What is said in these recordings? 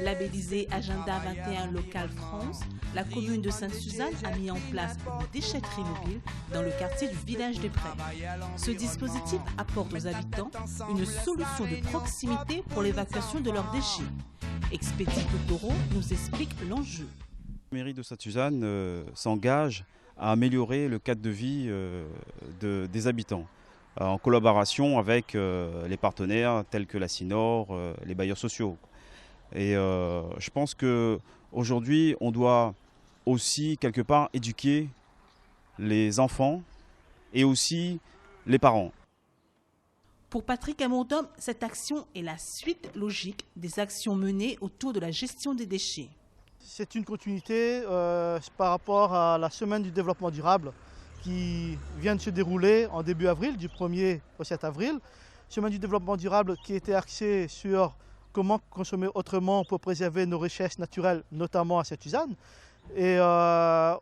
Labellisée Agenda 21 Local France, la commune de Sainte-Suzanne a mis en place une déchetterie mobile dans le quartier du village des Prés. Ce dispositif apporte aux habitants une solution de proximité pour l'évacuation de leurs déchets. Expédie Totoro nous explique l'enjeu. La mairie de Sainte-Suzanne s'engage à améliorer le cadre de vie des habitants en collaboration avec les partenaires tels que la CINOR, les bailleurs sociaux. Et je pense qu'aujourd'hui, on doit aussi quelque part éduquer les enfants et aussi les parents. Pour Patrick Amondom, cette action est la suite logique des actions menées autour de la gestion des déchets. C'est une continuité par rapport à la semaine du développement durable qui vient de se dérouler en début avril, du 1er au 7 avril. Semaine du développement durable qui était axée sur comment consommer autrement pour préserver nos richesses naturelles, notamment à Sainte-Suzanne. Et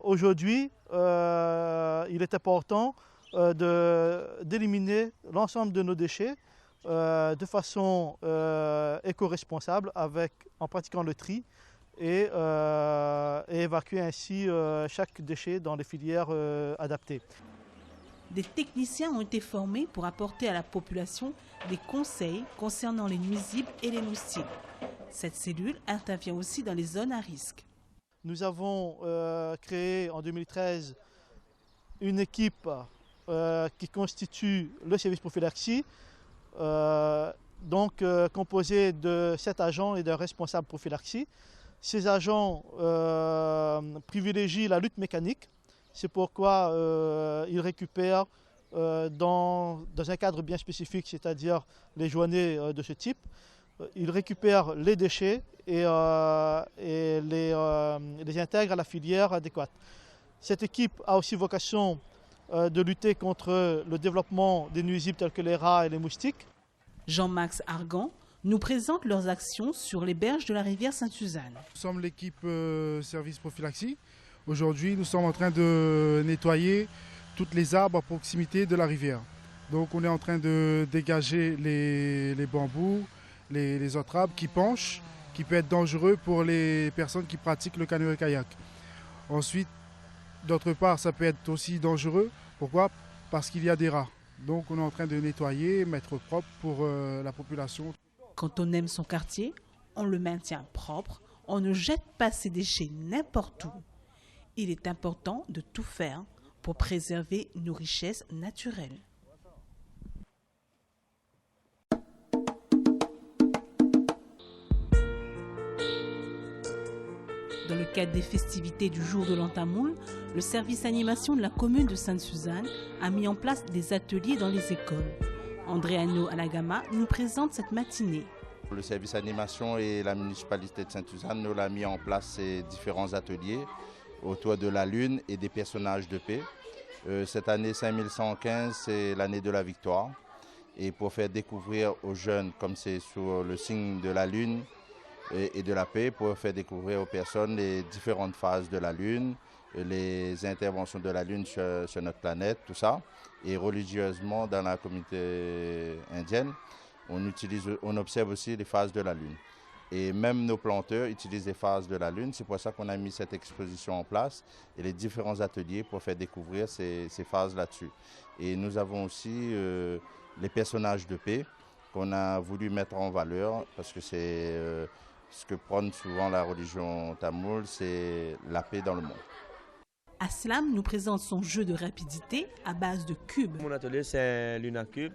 aujourd'hui, il est important d'éliminer l'ensemble de nos déchets de façon éco-responsable en pratiquant le tri et évacuer ainsi chaque déchet dans les filières adaptées. Des techniciens ont été formés pour apporter à la population des conseils concernant les nuisibles et les moustiques. Cette cellule intervient aussi dans les zones à risque. Nous avons créé en 2013 une équipe qui constitue le service prophylaxie, composée de 7 agents et d'un responsable prophylaxie. Ces agents privilégient la lutte mécanique. C'est pourquoi ils récupèrent dans un cadre bien spécifique, c'est-à-dire les journées de ce type. Ils récupèrent les déchets et les intègrent à la filière adéquate. Cette équipe a aussi vocation de lutter contre le développement des nuisibles tels que les rats et les moustiques. Jean-Max Argan nous présente leurs actions sur les berges de la rivière Sainte-Suzanne. Nous sommes l'équipe service prophylaxie. Aujourd'hui, nous sommes en train de nettoyer toutes les arbres à proximité de la rivière. Donc on est en train de dégager les bambous, les autres arbres qui penchent, qui peuvent être dangereux pour les personnes qui pratiquent le canoë-kayak. Ensuite, d'autre part, ça peut être aussi dangereux. Pourquoi? Parce qu'il y a des rats. Donc on est en train de nettoyer, mettre propre pour la population. Quand on aime son quartier, on le maintient propre, on ne jette pas ses déchets n'importe où. Il est important de tout faire pour préserver nos richesses naturelles. Dans le cadre des festivités du jour de l'an tamoul, le service animation de la commune de Sainte-Suzanne a mis en place des ateliers dans les écoles. Andréano Alagama nous présente cette matinée. Le service animation et la municipalité de Sainte-Suzanne nous a mis en place ces différents ateliers autour de la Lune et des personnages de paix. Cette année 5115, c'est l'année de la victoire. Et pour faire découvrir aux jeunes, comme c'est sur le signe de la Lune et de la paix, pour faire découvrir aux personnes les différentes phases de la Lune, les interventions de la Lune sur notre planète, tout ça. Et religieusement, dans la communauté indienne, on observe aussi les phases de la Lune. Et même nos planteurs utilisent les phases de la Lune. C'est pour ça qu'on a mis cette exposition en place et les différents ateliers pour faire découvrir ces phases là-dessus. Et nous avons aussi les personnages de paix qu'on a voulu mettre en valeur parce que c'est ce que prône souvent la religion tamoule, c'est la paix dans le monde. Aslam nous présente son jeu de rapidité à base de cubes. Mon atelier, c'est Luna Cube.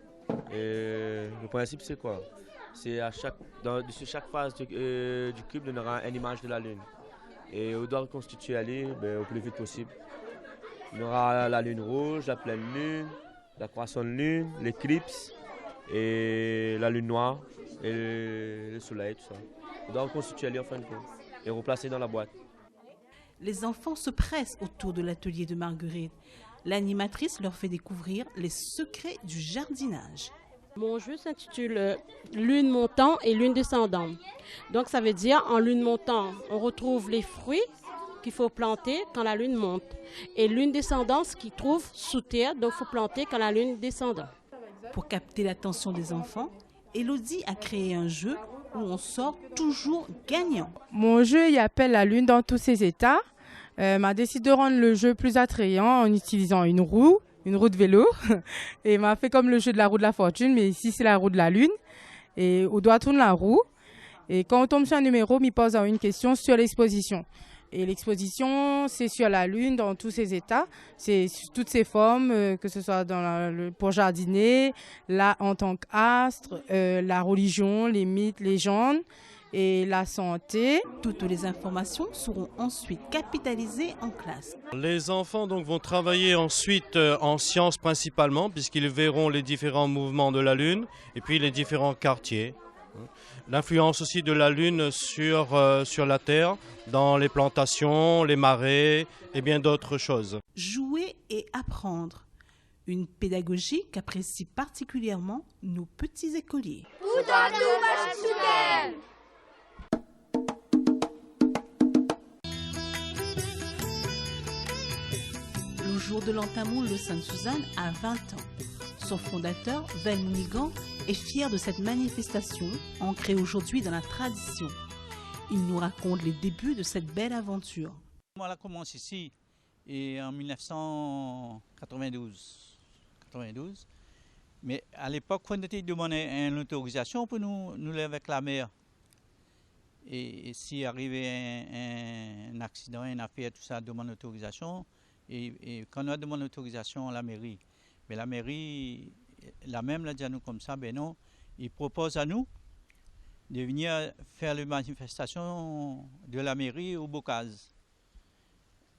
Et le principe, c'est quoi? C'est sur chaque phase du cube, on aura une image de la Lune. Et on doit reconstituer la Lune au plus vite possible. On aura la Lune rouge, la pleine Lune, la croissante Lune, l'éclipse, et la Lune noire, et le soleil, tout ça. On doit reconstituer la Lune en fin de compte et replacer dans la boîte. Les enfants se pressent autour de l'atelier de Marguerite. L'animatrice leur fait découvrir les secrets du jardinage. Mon jeu s'intitule Lune montant et Lune descendant. Donc ça veut dire en lune montant, on retrouve les fruits qu'il faut planter quand la lune monte. Et lune descendante, ce qu'ils trouvent sous terre, donc il faut planter quand la lune descend. Pour capter l'attention des enfants, Elodie a créé un jeu où on sort toujours gagnant. Mon jeu, il appelle la lune dans tous ses états. M'a décidé de rendre le jeu plus attrayant en utilisant une roue de vélo. Et m'a fait comme le jeu de la roue de la fortune, mais ici c'est la roue de la lune. Et on doit tourner la roue. Et quand on tombe sur un numéro, il pose une question sur l'exposition. Et l'exposition, c'est sur la lune dans tous ses états, c'est toutes ses formes, que ce soit pour jardiner, là en tant qu'astre, la religion, les mythes, légendes et la santé. Toutes les informations seront ensuite capitalisées en classe. Les enfants donc vont travailler ensuite en sciences principalement, puisqu'ils verront les différents mouvements de la lune et puis les différents quartiers. L'influence aussi de la lune sur la terre, dans les plantations, les marais et bien d'autres choses. Jouer et apprendre. Une pédagogie qu'apprécient particulièrement nos petits écoliers. Le jour de l'Antamoul de Sainte-Suzanne a 20 ans. Son fondateur, Vel Mounigan, est fier de cette manifestation, ancrée aujourd'hui dans la tradition. Il nous raconte les débuts de cette belle aventure. Moi, elle commence ici en 1992. Mais à l'époque, on était demandé une autorisation pour nous aller avec la mer. Et s'il arrivait un accident, une affaire, tout ça, demande autorisation. Et quand on a demandé autorisation à la mairie, mais la mairie, la même l'a dit à nous comme ça, ben non, il propose à nous de venir faire les manifestations de la mairie au Bocaz.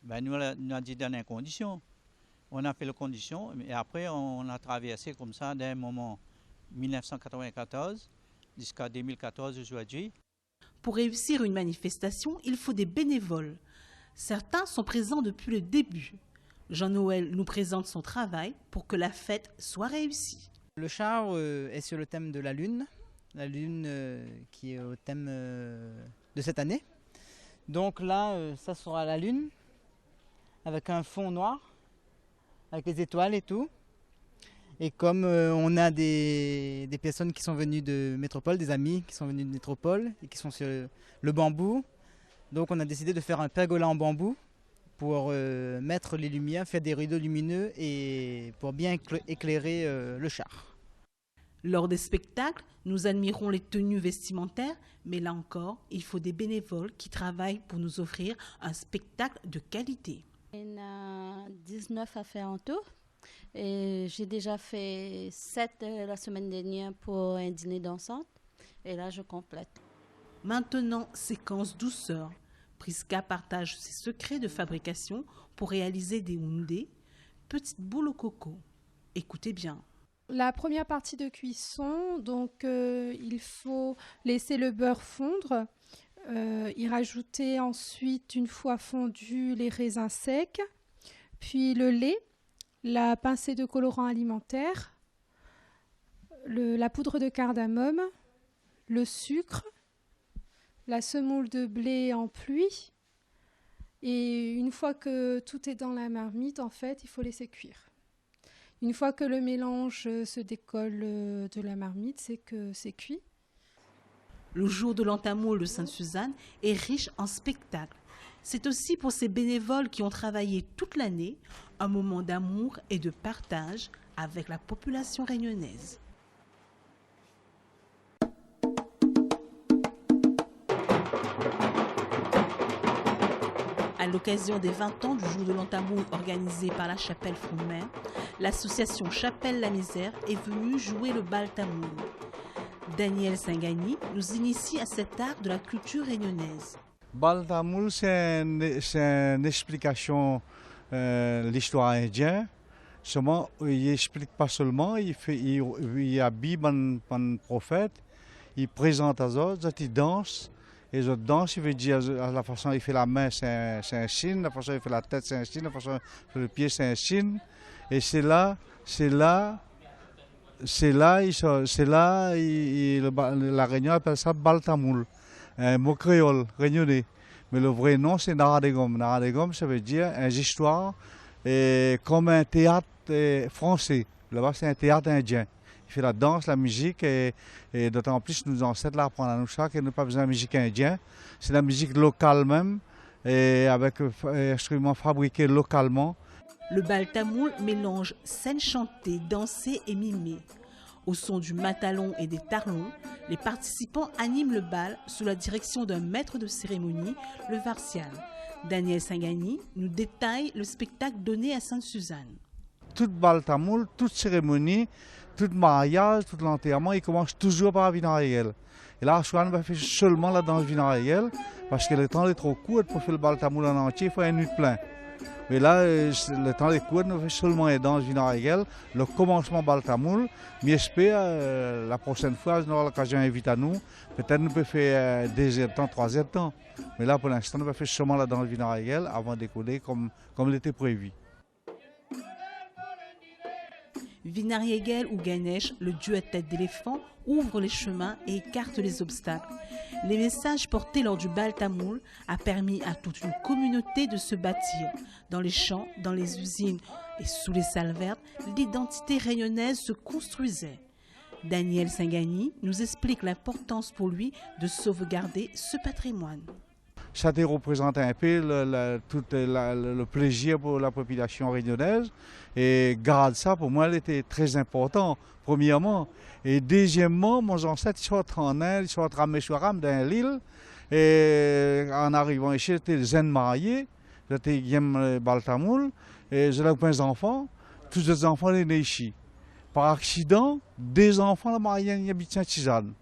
Ben nous, on a dit dans les conditions. On a fait les conditions, et après on a traversé comme ça d'un moment 1994 jusqu'à 2014 aujourd'hui. Pour réussir une manifestation, il faut des bénévoles. Certains sont présents depuis le début. Jean-Noël nous présente son travail pour que la fête soit réussie. Le char est sur le thème de la lune qui est au thème de cette année. Donc là, ça sera la lune avec un fond noir, avec les étoiles et tout. Et comme on a des personnes qui sont venues de métropole, des amis qui sont venus de métropole et qui sont sur le bambou, donc on a décidé de faire un pergola en bambou pour mettre les lumières, faire des rideaux lumineux et pour bien éclairer le char. Lors des spectacles, nous admirons les tenues vestimentaires, mais là encore, il faut des bénévoles qui travaillent pour nous offrir un spectacle de qualité. Il y en a 19 à faire en tout. Et j'ai déjà fait 7 la semaine dernière pour un dîner dansante. Et là, je complète. Maintenant, séquence douceur. Priska partage ses secrets de fabrication pour réaliser des houndés, petites boules au coco. Écoutez bien. La première partie de cuisson, donc il faut laisser le beurre fondre, y rajouter ensuite, une fois fondu, les raisins secs, puis le lait, la pincée de colorant alimentaire, la poudre de cardamome, le sucre, la semoule de blé en pluie. Et une fois que tout est dans la marmite, en fait, il faut laisser cuire. Une fois que le mélange se décolle de la marmite, c'est que c'est cuit. Le jour de l'Antamoul de Sainte-Suzanne est riche en spectacles. C'est aussi pour ces bénévoles qui ont travaillé toute l'année un moment d'amour et de partage avec la population réunionnaise. À l'occasion des 20 ans du jour de l'Antamoul organisé par la Chapelle Front-de-Mer, l'association Chapelle la Misère est venue jouer le bal tamoul. Daniel Singani nous initie à cet art de la culture réunionnaise. Bal tamoul, c'est une explication de l'histoire indienne. Seulement, il n'explique pas seulement, il habille un prophète, il présente aux autres, il danse. Et les autres dansent, il veut dire la façon dont il fait la main, c'est un signe, la façon dont il fait la tête, c'est un signe, la façon dont il fait le pied, c'est un signe. Et c'est là, la Réunion appelle ça bal tamoul, un mot créole, réunionnais. mais le vrai nom c'est Naradegom. Naradegom, ça veut dire un histoire comme un théâtre français. Là-bas, c'est un théâtre indien. Il fait la danse, la musique et d'autant plus nos ancêtres l'apprennent à nous ça qu'il n'y a pas besoin de musique indienne. C'est la musique locale même et avec instruments fabriqués localement. Le bal tamoul mélange scènes chantées, dansées et mimées. Au son du matalon et des tarlons, les participants animent le bal sous la direction d'un maître de cérémonie, le Varsial. Daniel Singani nous détaille le spectacle donné à Sainte-Suzanne. Tout bal tamoul, toute cérémonie, tout mariage, tout l'enterrement, il commence toujours par la vinarielle. Et là, Chouane va faire seulement la danse vinarielle parce que le temps est trop court pour faire le bal tamoul en entier, il faut un nuit plein. Mais là, le temps est court, nous fait seulement une danse vinarielle, le commencement bal tamoul. Mais j'espère la prochaine fois, nous aurons l'occasion d'inviter à nous. Peut-être nous pouvons faire 2 temps, 3 temps. Mais là, pour l'instant, nous va faire seulement la danse vinarielle avant de décoller comme l'était prévu. Vinariegel ou Ganesh, le dieu à tête d'éléphant, ouvre les chemins et écarte les obstacles. Les messages portés lors du bal tamoul a permis à toute une communauté de se bâtir. Dans les champs, dans les usines et sous les salles vertes, l'identité réunionnaise se construisait. Daniel Singani nous explique l'importance pour lui de sauvegarder ce patrimoine. Ça représente un peu tout le plaisir pour la population réunionnaise. Et garde ça, pour moi, elle était très important, premièrement. Et deuxièmement, mon ancêtre, ils sont en Inde, ils sont à Rameshwaram, dans l'île. Et en arrivant ici, j'étais jeune marié, j'étais Guillaume Baltamoul, et j'ai plein d'enfants. Tous les enfants sont nés ici. Par accident, 2 enfants la mariés habitent Sainte-Suzanne.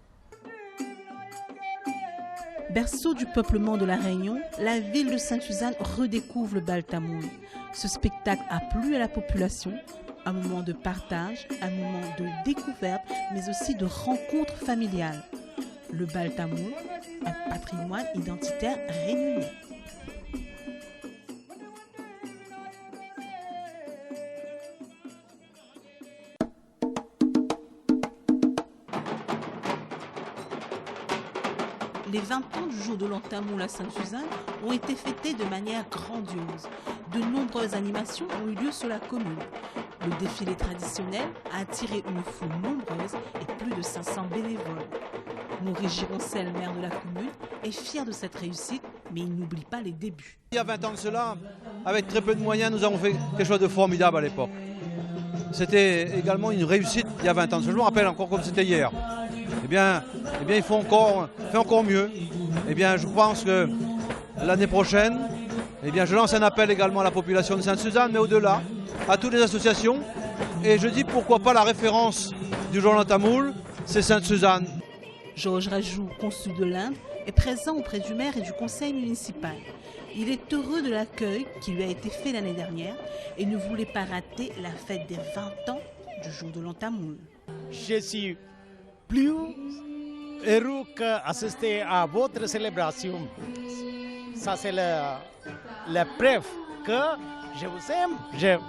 Berceau du peuplement de la Réunion, la ville de Sainte-Suzanne redécouvre le bal tamoul. Ce spectacle a plu à la population, un moment de partage, un moment de découverte, mais aussi de rencontre familiale. Le bal tamoul, un patrimoine identitaire réunionnais. Les 20 ans du jour de l'an tamoul à Sainte-Suzanne ont été fêtés de manière grandiose. De nombreuses animations ont eu lieu sur la commune. Le défilé traditionnel a attiré une foule nombreuse et plus de 500 bénévoles. Maurice Gironcel, maire de la commune, est fier de cette réussite, mais il n'oublie pas les débuts. Il y a 20 ans de cela, avec très peu de moyens, nous avons fait quelque chose de formidable à l'époque. C'était également une réussite il y a 20 ans. Je me rappelle encore comme c'était hier. Eh bien, il faut faire encore mieux. Eh bien, je pense que l'année prochaine, eh bien, je lance un appel également à la population de Sainte-Suzanne, mais au-delà, à toutes les associations. Et je dis pourquoi pas la référence du jour de l'an tamoul, c'est Sainte-Suzanne. Georges Rajou, consul de l'Inde, est présent auprès du maire et du conseil municipal. Il est heureux de l'accueil qui lui a été fait l'année dernière et ne voulait pas rater la fête des 20 ans du jour de l'an tamoul. Je suis plus heureux qu'assister à votre célébration. Ça, c'est la preuve que je vous aime,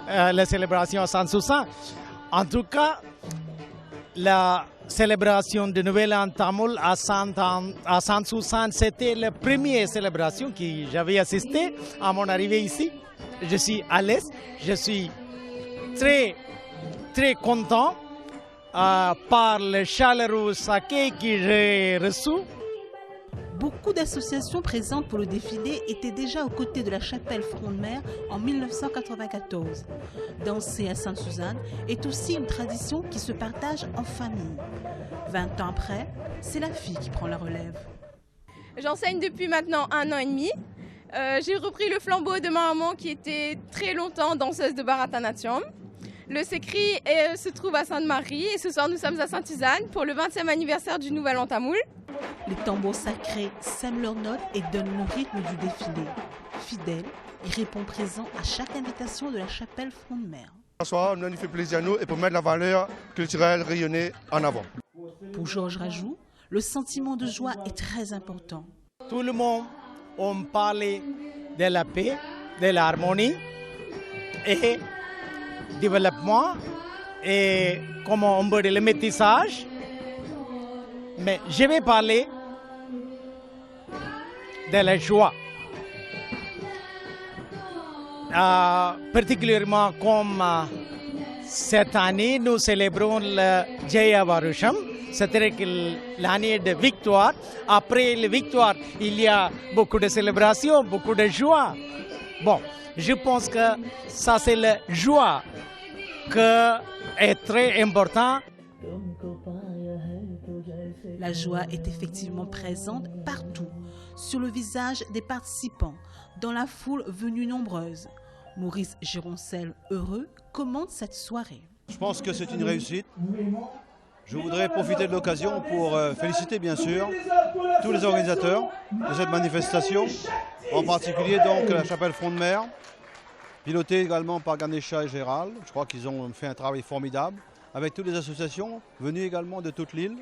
la célébration à Sainte-Suzanne. En tout cas, la célébration de Nouvel An tamoul à Sainte-Suzanne, c'était la première célébration que j'avais assistée à mon arrivée ici. Je suis à l'aise, je suis très, très content par le chaleureux accueil que j'ai reçu. Beaucoup d'associations présentes pour le défilé étaient déjà aux côtés de la chapelle Front de Mer en 1994. Danser à Sainte-Suzanne est aussi une tradition qui se partage en famille. 20 ans après, c'est la fille qui prend la relève. J'enseigne depuis maintenant 1 an et demi. J'ai repris le flambeau de ma maman qui était très longtemps danseuse de Bharatanatyam. Le Sekri se trouve à Sainte-Marie et ce soir nous sommes à Sainte-Suzanne pour le 20e anniversaire du Nouvel An tamoul. Les tambours sacrés sèment leurs notes et donnent le rythme du défilé. Fidèle, il répond présent à chaque invitation de la chapelle Front de Mer. Bonsoir, nous fait plaisir à nous et pour mettre la valeur culturelle rayonnée en avant. Pour Georges Rajou, le sentiment de joie est très important. Tout le monde a parlé de la paix, de l'harmonie et développement et comment on peut dire le métissage. Mais je vais parler de la joie. particulièrement comme cette année, nous célébrons le Jaya Varusham, c'est-à-dire l'année de victoire. Après la victoire, il y a beaucoup de célébrations, beaucoup de joie. Bon, je pense que ça c'est la joie qui est très importante. La joie est effectivement présente partout, sur le visage des participants, dans la foule venue nombreuse. Maurice Gironcel, heureux, commente cette soirée. Je pense que c'est une réussite. Je voudrais profiter de l'occasion pour féliciter bien sûr tous les organisateurs de cette manifestation, en particulier donc la chapelle Front de Mer, pilotée également par Ganesha et Gérald. Je crois qu'ils ont fait un travail formidable, avec toutes les associations venues également de toute l'île.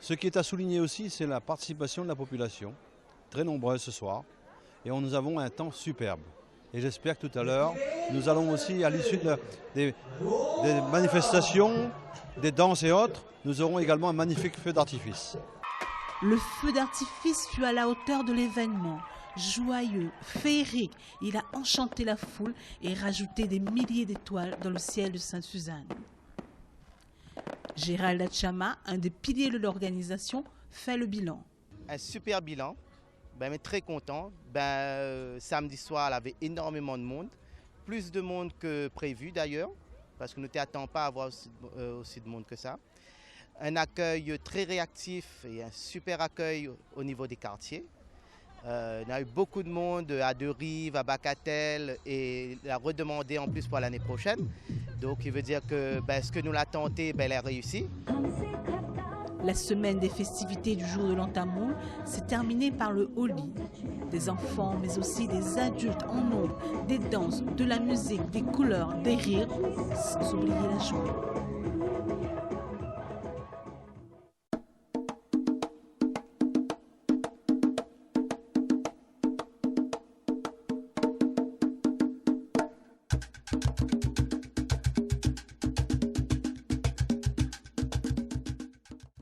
Ce qui est à souligner aussi, c'est la participation de la population, très nombreuse ce soir, et nous avons un temps superbe. Et j'espère que tout à l'heure, nous allons aussi, à l'issue des manifestations, des danses et autres, nous aurons également un magnifique feu d'artifice. Le feu d'artifice fut à la hauteur de l'événement. Joyeux, féerique, il a enchanté la foule et rajouté des milliers d'étoiles dans le ciel de Sainte-Suzanne. Gérald Achama, un des piliers de l'organisation, fait le bilan. Un super bilan. Mais très content. Samedi soir, il y avait énormément de monde, plus de monde que prévu d'ailleurs, parce que nous ne t'attendons pas à avoir aussi de monde que ça. Un accueil très réactif et un super accueil au niveau des quartiers. Il y a eu beaucoup de monde à Deux-Rives, à Bacatel et il a redemandé en plus pour l'année prochaine. Donc il veut dire que ce que nous l'a tenté, elle a réussi. La semaine des festivités du jour de l'Antamoul s'est terminée par le Holi. Des enfants, mais aussi des adultes en nombre, des danses, de la musique, des couleurs, des rires, sans oublier la joie.